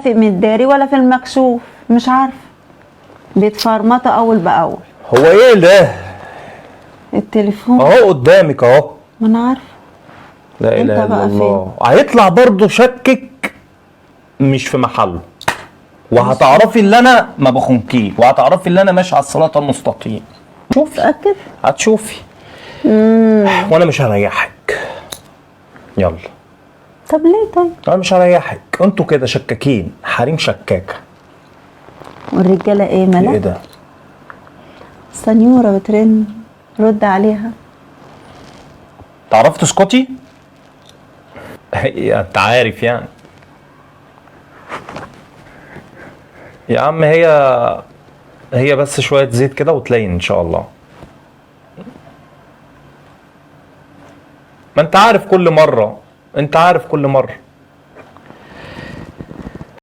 في متداري ولا في المكشوف، مش عارفه، بيتفرمطه اول باول. هو ايه ده؟ التليفون اهو قدامك اهو. ما انا عارفه. لا انت اله الا بقى الله. هيطلع برضه شكك مش في محله، وهتعرفي اللي انا ما بخونكيش، وهتعرفي اللي انا ماشي على الصراط المستقيم. شوفي، متأكد؟ هتشوفي. وانا مش هريحك. يلا. طب ليه طيب؟ انا مش هريحك، انتوا كده شكاكين، حريم شكاكه. والرجاله ايه ايه مالك؟ ده؟ سنيوره بترن، رد عليها. تعرفي تسكتي؟ انت عارف يعني. يا عم هي بس شويه زيت كده وتلين ان شاء الله. ما انت عارف كل مره، انت عارف كل مره.